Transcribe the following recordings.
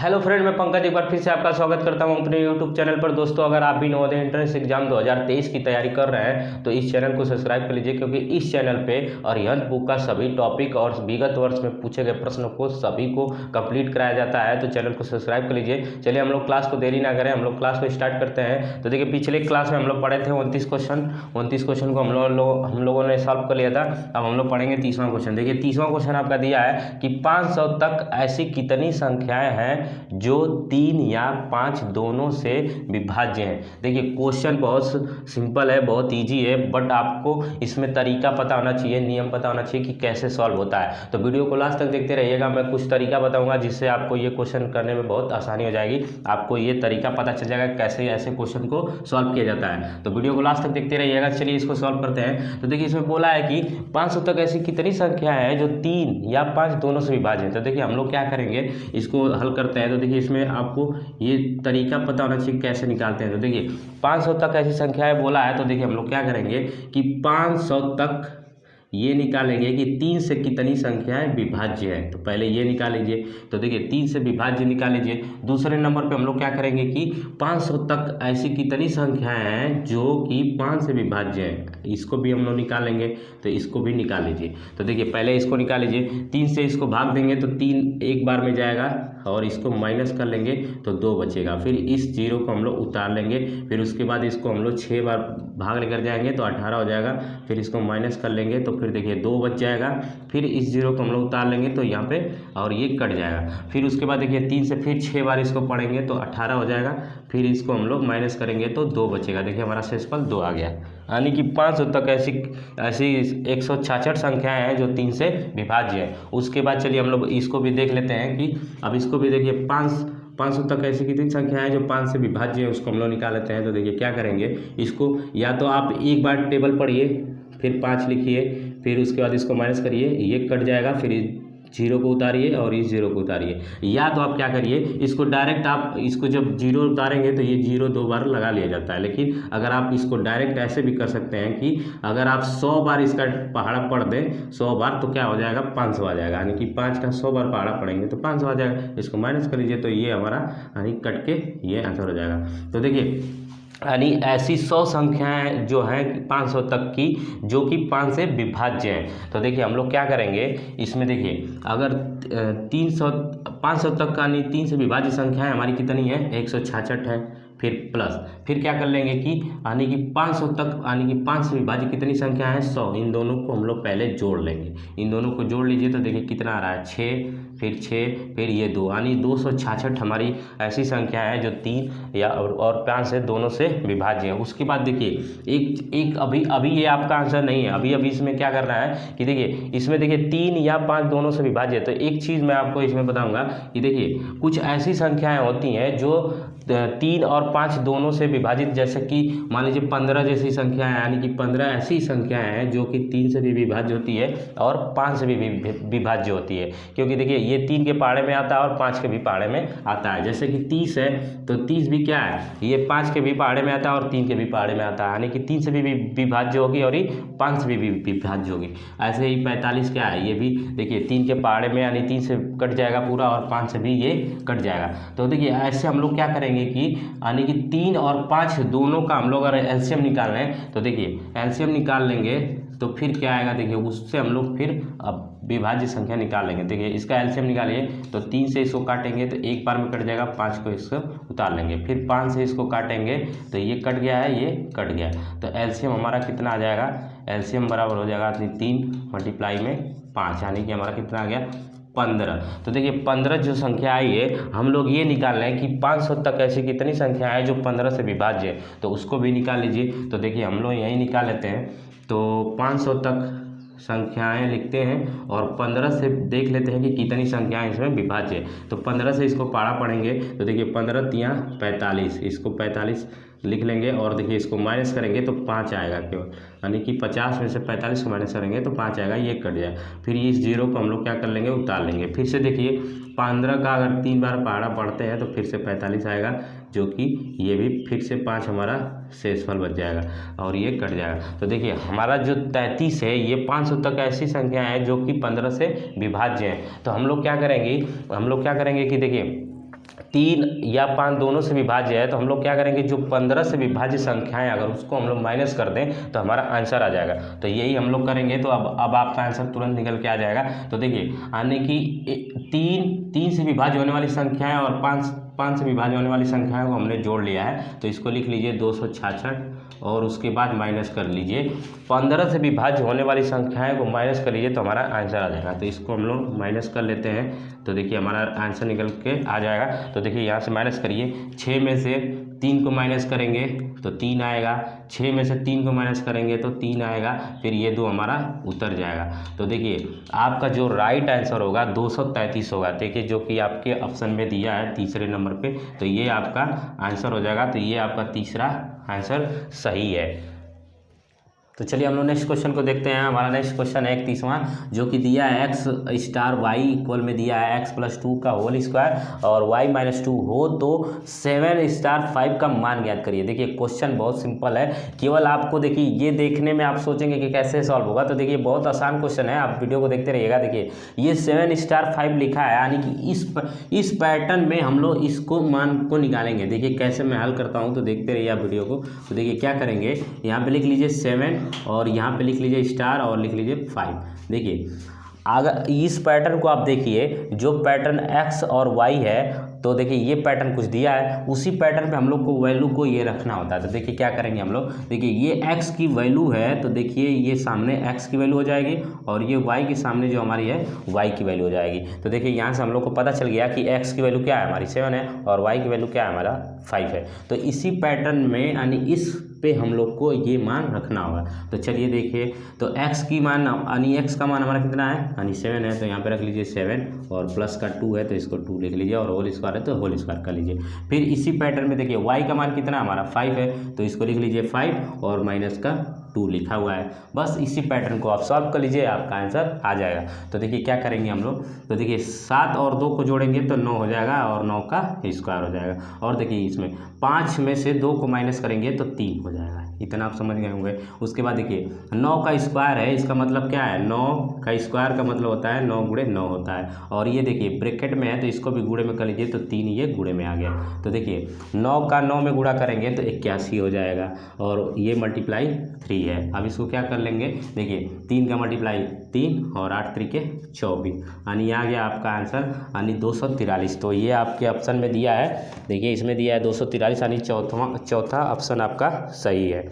Hello friend, मैं पंकज एक बार फिर से आपका स्वागत करता हूं अपने यूट्यूब चैनल पर। दोस्तों, अगर आप भी नवोदय एंट्रेंस एग्जाम 2023 की तैयारी कर रहे हैं तो इस चैनल को सब्सक्राइब कर लीजिए, क्योंकि इस चैनल पे अरिहंत बुक का सभी टॉपिक और विगत वर्ष में पूछे गए प्रश्नों को सभी को कंप्लीट कराया जाता है। तो चैनल को सब्सक्राइब कर लीजिए। चलिए हम लोग क्लास को देरी ना करें, हम लोग क्लास को स्टार्ट करते हैं। तो देखिए, पिछले क्लास में हम लोग पढ़े थे 29 क्वेश्चन को हम लोगों ने सॉल्व कर लिया था। अब हम लोग पढ़ेंगे 30वां क्वेश्चन। देखिए, 30वां क्वेश्चन आपका दिया है कि 500 तक ऐसी कितनी संख्याएं हैं जो 3 या 5 दोनों से विभाज्य है। देखिए, क्वेश्चन बहुत सिंपल है, बहुत इजी है, बट आपको इसमें तरीका पता होना चाहिए, नियम पता होना चाहिए कि कैसे सॉल्व होता है। तो वीडियो को लास्ट तक देखते रहिएगा। मैं कुछ तरीका बताऊंगा जिससे आपको ये क्वेश्चन करने में बहुत आसानी हो जाएगी। आपको ये तरीका पता चल जाएगा कैसे ऐसे क्वेश्चन को सॉल्व किया जाता है। तो वीडियो को लास्ट तक देखते रहिएगा। चलिए इसको सॉल्व करते हैं। तो देखिए, इसमें बोला है कि 500 तक ऐसी कितनी संख्या है जो 3 या 5 दोनों से विभाज्य है। तो देखिए, हम लोग क्या करेंगे, इसको हल करते हैं। तो देखिए, इसमें आपको ये तरीका पता होना चाहिए कैसे निकालते हैं। तो देखिए, 500 तक ऐसी संख्याएं बोला है। तो देखिए, हम लोग क्या करेंगे कि 500 तक ये निकालेंगे कि 3 से कितनी संख्याएं विभाज्य है। तो पहले ये निकाल लीजिए। तो देखिए, 3 से विभाज्य निकाल लीजिए। दूसरे नंबर पे हम लोग क्या करेंगे कि 500 तक ऐसी कितनी संख्याएं हैं जो कि 5 से विभाज्य है, इसको भी हम लोग निकालेंगे। तो इसको भी निकाल लीजिए। तो देखिए, पहले इसको निकाल लीजिए। 3 से इसको भाग देंगे तो 3 एक बार में जाएगा, और इसको माइनस कर लेंगे तो 2 बचेगा। फिर इस जीरो को हम लोग उतार लेंगे। फिर उसके बाद इसको हम लोग 6 बार भाग लेकर जाएंगे तो 18 हो जाएगा। फिर इसको माइनस कर लेंगे तो फिर देखिए 2 बच जाएगा। फिर इस जीरो को हम लोग उतार लेंगे तो यहाँ पे और ये कट जाएगा। फिर उसके बाद देखिए 3 से फिर 6 बार इसको पढ़ेंगे तो 18 हो जाएगा। फिर इसको हम लोग माइनस करेंगे तो 2 बचेगा। देखिए, हमारा शेषफल 2 आ गया। यानी कि 500 तक ऐसी 166 संख्याएं हैं जो 3 से विभाज्य है। उसके बाद चलिए हम लोग इसको भी देख लेते हैं कि अब इसको भी देखिए, 500 तक ऐसी कितनी संख्या है जो 5 से विभाज्य है, उसको हम लोग निकाल लेते हैं। तो देखिए क्या करेंगे, इसको या तो आप एक बार टेबल पढ़िए, फिर 5 लिखिए, फिर उसके बाद इसको माइनस करिए, ये कट जाएगा। फिर जीरो को उतारिए और इस जीरो को उतारिए। या तो आप क्या करिए, इसको डायरेक्ट आप इसको जब जीरो उतारेंगे तो ये जीरो 2 बार लगा लिया जाता है। लेकिन अगर आप इसको डायरेक्ट ऐसे भी कर सकते हैं कि अगर आप 100 बार इसका पहाड़ा पढ़ दें 100 बार, तो क्या हो जाएगा, 500 आ जाएगा। यानी कि 5 का 100 बार पहाड़ा पढ़ेंगे तो 500 आ जाएगा। इसको माइनस कर लीजिए तो ये हमारा यानी कट के ये आंसर हो जाएगा। तो देखिए, यानी ऐसी 100 संख्याएं जो हैं 500 तक की जो कि 5 से विभाज्य हैं। तो देखिए, हम लोग क्या करेंगे इसमें, देखिए अगर 500 तक यानी 3 से विभाज्य संख्याएं हमारी कितनी है, 166 है। फिर क्या कर लेंगे कि यानी कि 500 तक यानी कि 5 से विभाज्य कितनी संख्या है, 100। इन दोनों को हम लोग पहले जोड़ लेंगे। इन दोनों को जोड़ लीजिए तो देखिए कितना आ रहा है, 6 फिर ये 2, यानी 266 हमारी ऐसी संख्या है जो 3 या और 5 से दोनों से विभाज्य है। उसके बाद देखिए एक अभी ये आपका आंसर नहीं है। अभी इसमें क्या करना है कि देखिए, इसमें देखिए 3 या 5 दोनों से विभाज्य है। तो एक चीज़ मैं आपको इसमें बताऊंगा कि देखिए, कुछ ऐसी संख्याएं होती हैं जो 3 और 5 दोनों से विभाजित, जैसे कि मान लीजिए 15 जैसी संख्याएं, यानी कि 15 ऐसी संख्याएं हैं जो कि 3 से भी विभाज्य होती है और 5 से भी विभाज्य होती है। क्योंकि देखिए, ये 3 के पहाड़े में आता है और 5 के भी पहाड़े में आता है। जैसे कि 30 है तो 30 भी क्या है, ये 5 के भी पहाड़े में आता है और 3 के भी पहाड़े में आता है। यानी कि 3 से भी विभाज्य होगी और ये 5 से भी विभाज्य होगी। ऐसे ही 45 क्या है, ये भी देखिए 3 के पहाड़े में, यानी 3 से कट जाएगा पूरा और 5 से भी ये कट जाएगा। तो देखिए, ऐसे हम लोग क्या करेंगे कि यानी कि 3 और 5 दोनों का हम लोग अगर एलसीएम निकाल रहे हैं तो देखिए एलसीएम निकाल लेंगे तो फिर क्या आएगा, देखिए उससे हम लोग फिर अब विभाज्य संख्या निकाल लेंगे। देखिए, इसका एलसीएम निकालिए तो 3 से इसको काटेंगे तो एक बार में कट जाएगा, 5 को इसको उतार लेंगे। फिर 5 से इसको काटेंगे तो ये कट गया है, ये कट गया। तो एलसीएम हमारा कितना आ जाएगा, एलसीएम बराबर हो जाएगा 3 मल्टीप्लाई में 5, यानी कि हमारा कितना आ गया, 15। तो देखिए 15 जो संख्या आई है, हम लोग ये निकाल रहे हैं कि 500 तक ऐसी कितनी संख्या है जो 15 से विभाज्य है। तो उसको भी निकाल लीजिए। तो देखिए, हम लोग यही निकाल लेते हैं। तो 500 तक संख्याएं लिखते हैं और 15 से देख लेते हैं कि कितनी संख्याएं इसमें विभाज्य है। तो 15 से इसको पहाड़ा पढ़ेंगे तो देखिए 15 तियाँ 45, इसको 45 लिख लेंगे और देखिए इसको माइनस करेंगे तो 5 आएगा केवल। यानी कि 50 में से 45 को माइनस करेंगे तो 5 आएगा, ये कट जाए। फिर इस जीरो को हम लोग क्या कर लेंगे, उतार लेंगे। फिर से देखिए 15 का अगर 3 बार पहाड़ा पढ़ते हैं तो फिर से 45 आएगा, जो कि ये भी फिर से 5 हमारा शेषफल बच जाएगा और ये कट जाएगा। तो देखिए, हमारा जो 33 है ये 500 तक ऐसी संख्या है जो कि 15 से विभाज्य है। तो हम लोग क्या करेंगे कि देखिए 3 या 5 दोनों से विभाज्य है तो हम लोग क्या करेंगे, जो 15 से विभाज्य संख्याएं अगर उसको हम लोग माइनस कर दें तो हमारा आंसर आ जाएगा। तो यही हम लोग करेंगे। तो अब आपका आंसर तुरंत निकल के आ जाएगा। तो देखिए यानी कि 3 से विभाज्य होने वाली संख्याएं और 5 से विभाज्य होने वाली संख्याओं को हमने जोड़ लिया है। तो इसको लिख लीजिए 266 और उसके बाद माइनस कर लीजिए 15 से विभाज्य होने वाली संख्याएं को माइनस कर लीजिए तो हमारा आंसर आ जाएगा। तो इसको हम लोग माइनस कर लेते हैं। तो देखिए हमारा आंसर निकल के आ जाएगा। तो देखिए यहाँ से माइनस करिए, 6 में से 3 को माइनस करेंगे तो 3 आएगा, 6 में से 3 को माइनस करेंगे तो 3 आएगा, फिर ये 2 हमारा उतर जाएगा। तो देखिए आपका जो राइट आंसर होगा 233 होगा। देखिए जो कि आपके ऑप्शन में दिया है तीसरे नंबर पे, तो ये आपका आंसर हो जाएगा। तो ये आपका तीसरा आंसर सही है। तो चलिए हम लोग नेक्स्ट क्वेश्चन को देखते हैं। हमारा नेक्स्ट क्वेश्चन है 31वां, जो कि दिया है x स्टार y इक्वल में दिया है x+2 का होल स्क्वायर और y-2 हो तो 7 स्टार 5 का मान ज्ञात करिए। देखिए क्वेश्चन बहुत सिंपल है, केवल आपको देखिए ये देखने में आप सोचेंगे कि कैसे सॉल्व होगा। तो देखिए बहुत आसान क्वेश्चन है, आप वीडियो को देखते रहिएगा। देखिए ये 7 स्टार 5 लिखा है, यानी कि इस पैटर्न में हम लोग इसको मान को निकालेंगे। देखिए कैसे मैं हल करता हूँ, तो देखते रहिए आप वीडियो को। तो देखिए क्या करेंगे, यहाँ पे लिख लीजिए 7 और यहाँ पे लिख लीजिए स्टार और लिख लीजिए 5। देखिए अगर इस पैटर्न को आप देखिए, जो पैटर्न x और y है, तो देखिए ये पैटर्न कुछ दिया है, उसी पैटर्न पे हम लोग को वैल्यू को ये रखना होता है। तो देखिए क्या करेंगे हम लोग, देखिए ये x की वैल्यू है तो देखिए ये सामने x की वैल्यू हो जाएगी और ये y के सामने जो हमारी है y की वैल्यू हो जाएगी। तो देखिए यहाँ से हम लोग को पता चल गया कि x की वैल्यू क्या है हमारी 7 है और y की वैल्यू क्या है हमारा 5 है। तो इसी पैटर्न में यानी इस पे हम लोग को ये मान रखना होगा। तो चलिए देखिए, तो x की मान यानी x का मान हमारा कितना है यानी 7 है, तो यहाँ पे रख लीजिए 7 और प्लस का 2 है तो इसको 2 लिख लीजिए और होल स्क्वायर है तो होल स्क्वायर कर लीजिए। फिर इसी पैटर्न में देखिए y का मान कितना हमारा 5 है, तो इसको लिख लीजिए 5 और माइनस का 2 लिखा हुआ है। बस इसी पैटर्न को आप सॉल्व कर लीजिए, आपका आंसर आ जाएगा। तो देखिए क्या करेंगे हम लोग, तो देखिए 7 और 2 को जोड़ेंगे तो 9 हो जाएगा और 9 का स्क्वायर हो जाएगा। और देखिए इसमें 5 में से 2 को माइनस करेंगे तो 3 हो जाएगा। इतना आप समझ गए होंगे। उसके बाद देखिए 9 का स्क्वायर है, इसका मतलब क्या है, 9 का स्क्वायर का मतलब होता है 9 गुणे 9 होता है। और ये देखिए ब्रैकेट में है तो इसको भी गुणे में कर लीजिए तो 3 ये गुणे में आ गया। तो देखिए 9 का 9 में गुणा करेंगे तो 81 हो जाएगा और ये मल्टीप्लाई 3 है। अब इसको क्या कर लेंगे, देखिए 3 का मल्टीप्लाई 3 और 8 3 के 24 यानी आ गया आपका आंसर यानी 243। तो ये आपके ऑप्शन में दिया है, देखिए इसमें दिया है 243 यानी चौथा ऑप्शन आपका सही है।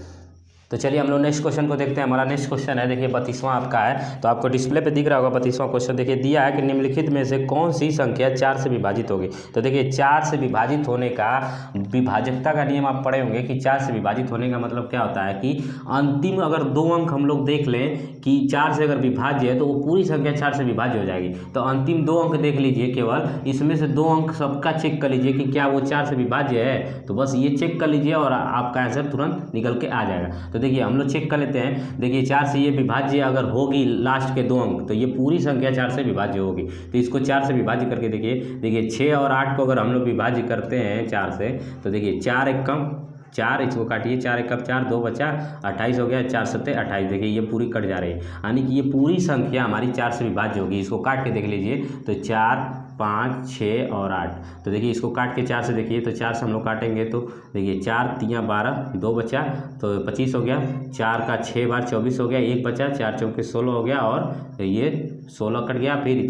तो चलिए हम लोग नेक्स्ट क्वेश्चन को देखते हैं। हमारा नेक्स्ट क्वेश्चन है देखिए 32वां आपका है, तो आपको डिस्प्ले पे दिख रहा होगा 32वां क्वेश्चन। देखिए दिया है कि निम्नलिखित में से कौन सी संख्या 4 से विभाजित होगी। तो देखिए 4 से विभाजित होने का विभाजकता का नियम आप पढ़े होंगे कि 4 से विभाजित होने का मतलब क्या होता है कि अंतिम अगर 2 अंक हम लोग देख लें कि 4 से अगर विभाज्य है तो वो पूरी संख्या 4 से विभाज्य हो जाएगी। तो अंतिम 2 अंक देख लीजिए, केवल इसमें से 2 अंक सबका चेक कर लीजिए कि क्या वो 4 से विभाज्य है। तो बस ये चेक कर लीजिए और आपका आंसर तुरंत निकल के आ जाएगा। तो देखिए हम लोग चेक कर लेते हैं। देखिए 4 से ये विभाज्य अगर होगी लास्ट के 2 अंक तो ये पूरी संख्या 4 से विभाज्य होगी। तो इसको 4 से विभाज्य करके देखिए 6 और 8 को अगर हम लोग विभाज्य करते हैं 4 से, तो देखिए 4 एक कम 4, इसको काटिए 4 एक कम 4, 2 बचा 28 हो गया, 4 सत्ते 28। देखिए ये पूरी कट जा रही है यानी कि ये पूरी संख्या हमारी 4 से विभाज्य होगी। इसको काट के देख लीजिए तो 4, 5, 6 और 8। तो देखिए इसको काट के 4 से देखिए तो 4 से हम लोग काटेंगे तो देखिए 4 3 12, 2 बचा तो 25 हो गया, 4 का 6 बार 24 हो गया, 1 बचा, 4 चौके 16 हो गया और ये 16 कट गया, फिर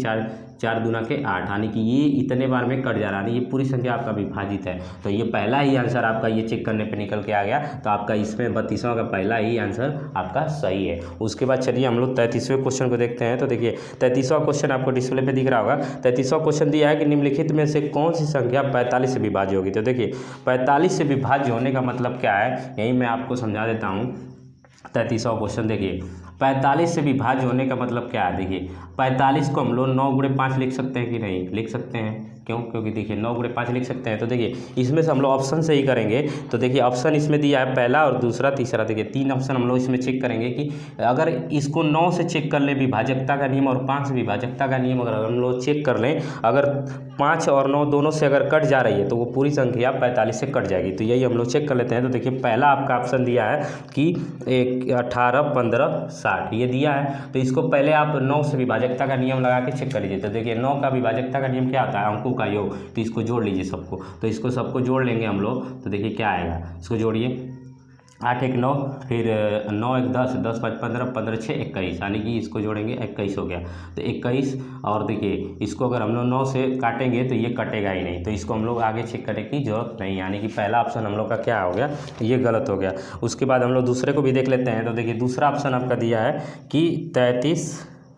4 दूना के 8 यानी कि ये इतने बार में कट जा रहा है, ये पूरी संख्या आपका विभाजित है। तो ये पहला ही आंसर आपका ये चेक करने पे निकल के आ गया। तो आपका इसमें 32वां का पहला ही आंसर आपका सही है। उसके बाद चलिए हम लोग 33वें क्वेश्चन को देखते हैं। तो देखिए 33वां क्वेश्चन आपको डिस्प्ले पे दिख रहा होगा। 33वां क्वेश्चन दिया है कि निम्नलिखित में से कौन सी संख्या 45 से विभाज्य होगी। तो देखिए 45 से विभाज्य होने का मतलब क्या है, यही मैं आपको समझा देता हूँ। 33वां क्वेश्चन देखिए 45 से विभाज्य होने का मतलब क्या है। देखिए 45 को हम लोग 9 गुणे 5 लिख सकते हैं कि नहीं, लिख सकते हैं। क्यों, क्योंकि देखिए 9 गुणे 5 लिख सकते हैं। तो देखिए इसमें से हम लोग ऑप्शन से ही करेंगे। तो देखिए ऑप्शन इसमें दिया है पहला और दूसरा तीसरा। देखिए 3 ऑप्शन हम लोग इसमें चेक करेंगे कि अगर इसको 9 से चेक कर लें विभाजकता का नियम और 5 से विभाजकता का नियम अगर हम लोग चेक कर लें, अगर 5 और 9 दोनों से अगर कट जा रही है तो वो पूरी संख्या 45 से कट जाएगी। तो यही हम लोग चेक कर लेते हैं। तो देखिए पहला आपका ऑप्शन दिया है कि 18, 15, 60 ये दिया है। तो इसको पहले आप 9 से विभाजकता का नियम लगा के चेक कर लीजिए। तो देखिए 9 का विभाजकता का नियम क्या होता है, अंकों का योग। तो इसको जोड़ लीजिए सबको, तो इसको सबको जोड़ लेंगे हम लोग। तो देखिए क्या आएगा, इसको जोड़िए 8 1 9, फिर 9 1 10, 10 5 15, 15 6 21, यानी कि इसको जोड़ेंगे 21 हो गया। तो 21 और देखिए इसको अगर हम लोग 9 से काटेंगे तो ये कटेगा ही नहीं। तो इसको हम लोग आगे चेक करने की जरूरत नहीं, यानी कि पहला ऑप्शन हम लोग का क्या हो गया, ये गलत हो गया। उसके बाद हम लोग दूसरे को भी देख लेते हैं। तो देखिए दूसरा ऑप्शन आपका दिया है कि 33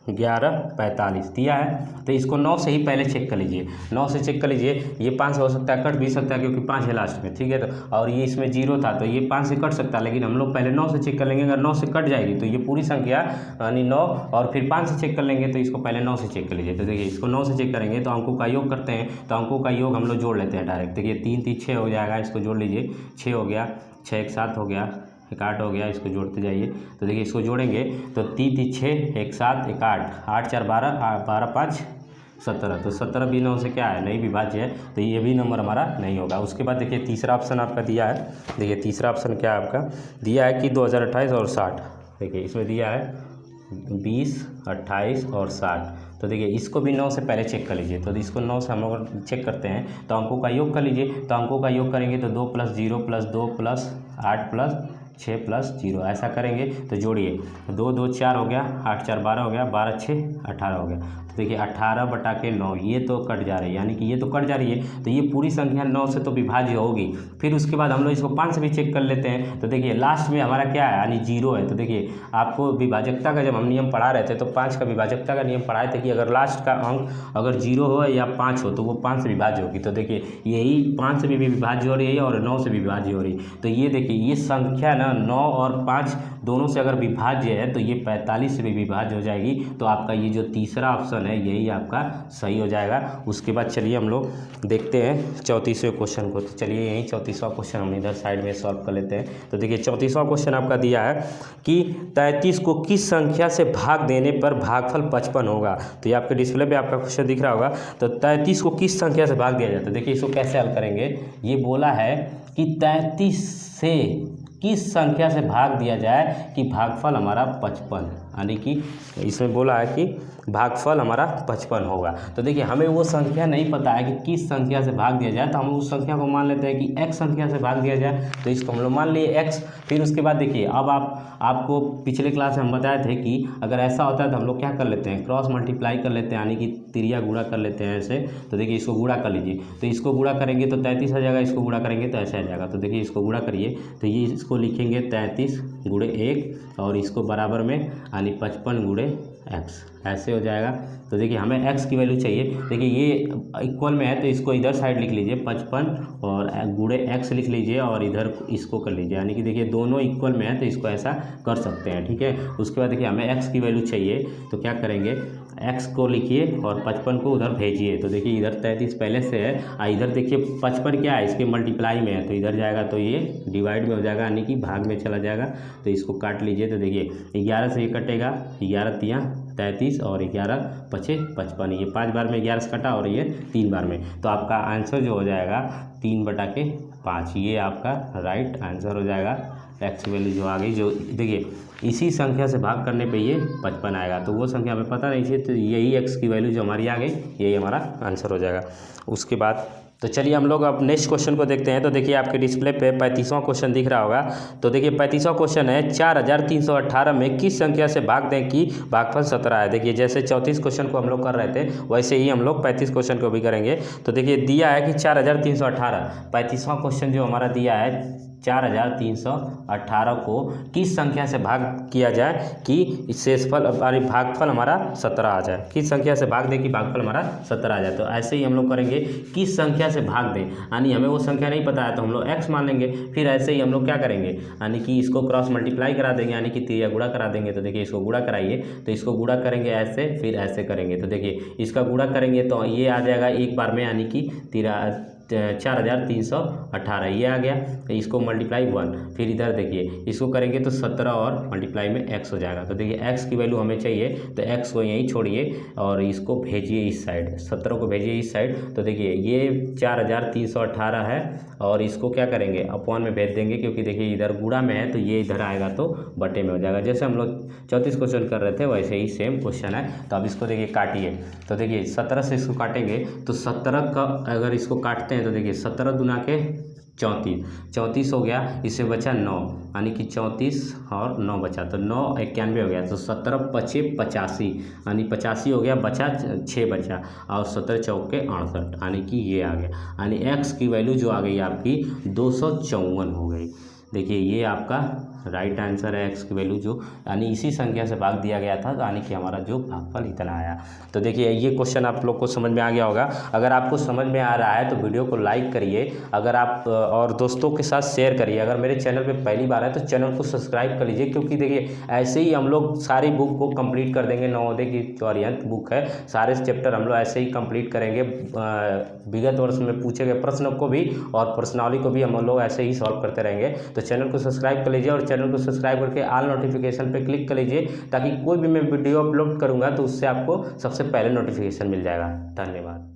11 45 दिया है। तो इसको 9 से ही पहले चेक कर लीजिए, 9 से चेक कर लीजिए। ये 5 से हो सकता है, कट भी सकता है क्योंकि 5 है लास्ट में, ठीक है। तो और ये इसमें 0 था तो ये 5 से कट सकता है, लेकिन हम लोग पहले 9 से चेक कर लेंगे। अगर 9 से कट जाएगी तो ये पूरी संख्या यानी 9, और फिर 5 से चेक कर लेंगे। तो इसको पहले 9 से चेक कर लीजिए। तो देखिए इसको 9 से चेक करेंगे तो अंकों का योग करते हैं। तो अंकों का योग हम लोग जोड़ लेते हैं डायरेक्ट। देखिए 3 3 6 हो जाएगा, इसको जोड़ लीजिए। 6 हो गया, 6 1 7 हो गया, 1 8 हो गया, इसको जोड़ते जाइए। तो देखिए इसको जोड़ेंगे तो 3 3 6 1 7 1 8, 8 4 12, 12 5 17। तो 17 भी 9 से क्या है, नहीं विभाज्य है। तो ये भी नंबर हमारा नहीं होगा। उसके बाद देखिए तीसरा ऑप्शन आपका दिया है। देखिए तीसरा ऑप्शन क्या है आपका दिया है कि 2028 और 60। देखिए इसमें दिया है 20, 28 और 60। तो देखिए इसको भी 9 से पहले चेक कर लीजिए। तो इसको 9 से हम लोग चेक करते हैं तो अंकों का योग कर लीजिए। तो अंकों का योग करेंगे तो 2 + 0 + 2 + 8 + 6 + 0 ऐसा करेंगे। तो जोड़िए 2 2 4 हो गया, 8 4 12 हो गया, 12 6 18 हो गया। तो देखिए 18/9 ये तो कट जा रही है, यानी कि ये तो कट जा रही है। तो ये पूरी संख्या 9 से तो विभाज्य होगी। फिर उसके बाद हम लोग इसको 5 से भी चेक कर लेते हैं। तो देखिए लास्ट में हमारा क्या है, यानी 0 है। तो देखिए आपको विभाजकता का जब हम नियम पढ़ा रहे थे तो 5 का विभाजकता का नियम पढ़ाए थे कि अगर लास्ट का अंक अगर 0 हो या 5 हो तो वो 5 से विभाज्य होगी। तो देखिए यही 5 से भी विभाज्य हो रही है और 9 से भी विभाज्य हो रही है। तो ये देखिए ये संख्या ना 9 और 5 दोनों से अगर विभाज्य है तो ये 45 से भी विभाज्य हो जाएगी। तो आपका ये जो तीसरा ऑप्शन है यही आपका सही हो जाएगा। उसके बाद चलिए हम लोग देखते हैं 34वें क्वेश्चन को। तो चलिए यही 34वां क्वेश्चन हम इधर साइड में सॉल्व कर लेते हैं। तो देखिए 34वां क्वेश्चन आपका दिया है कि 33 को किस संख्या से भाग देने पर भागफल 55 होगा। तो ये आपके डिस्प्ले पे आपका क्वेश्चन दिख रहा होगा। तो 33 को किस संख्या से भाग दिया जाता है। देखिए इसको कैसे हल करेंगे। ये बोला है कि 33 से किस संख्या से भाग दिया जाए कि भागफल हमारा 55, यानी कि इसमें बोला है कि भागफल हमारा 55 होगा। तो देखिए हमें वो संख्या नहीं पता है कि किस संख्या से भाग दिया जाए। तो हम उस संख्या को मान लेते हैं कि x संख्या से भाग दिया जाए। तो इसको हम लोग मान लिए x। फिर उसके बाद देखिए अब आपको पिछले क्लास में हम बताए थे कि अगर ऐसा होता है तो हम लोग क्या कर लेते हैं, क्रॉस मल्टीप्लाई कर लेते हैं, यानी कि तिरिया गुणा कर लेते हैं ऐसे। तो देखिए इसको गुणा कर लीजिए। तो इसको गुणा करेंगे तो 33 आ जाएगा, इसको गुणा करेंगे तो ऐसे आ जाएगा। तो देखिए इसको गुणा करिए तो ये इसको लिखेंगे 33 × 1 और इसको बराबर में यानी 55 × x ऐसे हो जाएगा। तो देखिए हमें x की वैल्यू चाहिए। देखिए ये इक्वल में है तो इसको इधर साइड लिख लीजिए 55 और गुणे x लिख लीजिए और इधर इसको कर लीजिए, यानी कि देखिए दोनों इक्वल में है तो इसको ऐसा कर सकते हैं, ठीक है। उसके बाद देखिए हमें x की वैल्यू चाहिए तो क्या करेंगे, x को लिखिए और 55 को उधर भेजिए। तो देखिए इधर 33 पहले से है, इधर देखिए 55 क्या है, इसके मल्टीप्लाई में है तो इधर जाएगा तो ये डिवाइड में हो जाएगा, यानी कि भाग में चला जाएगा। तो इसको काट लीजिए। तो देखिए 11 से ये कटेगा, 11 तिया 33 और 11 पचे 55, ये 5 बार में 11 से कटा और ये 3 बार में। तो आपका आंसर जो हो जाएगा 3/5, ये आपका राइट आंसर हो जाएगा। एक्स वैल्यू जो आ गई, जो देखिए इसी संख्या से भाग करने पे ये 55 आएगा। तो वो संख्या हमें पता नहीं थी तो यही एक्स की वैल्यू जो हमारी आ गई यही हमारा आंसर हो जाएगा। उसके बाद तो चलिए हम लोग अब नेक्स्ट क्वेश्चन को देखते हैं। तो देखिए आपके डिस्प्ले पे 35वां क्वेश्चन दिख रहा होगा। तो देखिए 35वां क्वेश्चन है 4318 में किस संख्या से भाग दें कि भागफल 17 है। देखिए जैसे 34 क्वेश्चन को हम लोग कर रहे थे वैसे ही हम लोग 35 क्वेश्चन को भी करेंगे। तो देखिए दिया है कि 4318, 35वां क्वेश्चन जो हमारा दिया है 4318 को किस संख्या से भाग किया जाए कि शेषफल अरे भागफल हमारा 17 आ जाए। किस संख्या से भाग दें कि भागफल हमारा 17 आ जाए। तो ऐसे ही हम लोग करेंगे, किस संख्या से भाग दें, यानी हमें वो संख्या नहीं पता है तो हम लोग x मान लेंगे। फिर ऐसे ही हम लोग क्या करेंगे, यानी कि इसको क्रॉस मल्टीप्लाई करा देंगे, यानी कि तिरिया गुणा करा देंगे। तो देखिए इसको गुणा कराइए, तो इसको गुणा करेंगे ऐसे, फिर ऐसे करेंगे। तो देखिए इसका गुणा करेंगे तो ये आ जाएगा एक बार में, यानी कि 4318 ये आ गया। तो इसको मल्टीप्लाई 1, फिर इधर देखिए इसको करेंगे तो 17 और मल्टीप्लाई में x हो जाएगा। तो देखिए x की वैल्यू हमें चाहिए, तो x को यहीं छोड़िए और इसको भेजिए इस साइड, 17 को भेजिए इस साइड। तो देखिए ये 4318 है और इसको क्या करेंगे अपॉन में भेज देंगे, क्योंकि देखिए इधर गुणा में है तो ये इधर आएगा तो बटे में हो जाएगा। जैसे हम लोग 34 क्वेश्चन कर रहे थे वैसे ही सेम क्वेश्चन है। तो अब इसको देखिए काटिए, तो देखिए 17 से इसको काटेंगे तो 17 का अगर इसको काटते हैं तो देखिए 17 दूना के 34, 34 हो गया, इससे बचा 9, यानी कि 34 और 9 बचा, तो 9 91 हो गया। तो 17 पचे 85, यानी 85 हो गया, बचा 6 बचा, और 17 चौके 68, यानी कि ये आ गया। यानी x की वैल्यू जो आ गई आपकी 254 हो गई। देखिए ये आपका राइट आंसर है, x की वैल्यू जो यानी इसी संख्या से भाग दिया गया था, यानी कि हमारा जो भागफल इतना आया। तो देखिए ये क्वेश्चन आप लोग को समझ में आ गया होगा। अगर आपको समझ में आ रहा है तो वीडियो को लाइक करिए, अगर आप और दोस्तों के साथ शेयर करिए। अगर मेरे चैनल पे पहली बार है तो चैनल को सब्सक्राइब कर लीजिए, क्योंकि देखिए ऐसे ही हम लोग सारी बुक को कंप्लीट कर देंगे। नवोदय की जो अरिहंत बुक है, सारे चैप्टर हम लोग ऐसे ही कंप्लीट करेंगे। विगत वर्ष में पूछे गए प्रश्नों को भी और प्रश्नावली को भी हम लोग ऐसे ही सॉल्व करते रहेंगे। तो चैनल को सब्सक्राइब कर लीजिए और चैनल को सब्सक्राइब करके ऑल नोटिफिकेशन पे क्लिक कर लीजिए, ताकि कोई भी मैं वीडियो अपलोड करूंगा तो उससे आपको सबसे पहले नोटिफिकेशन मिल जाएगा। धन्यवाद।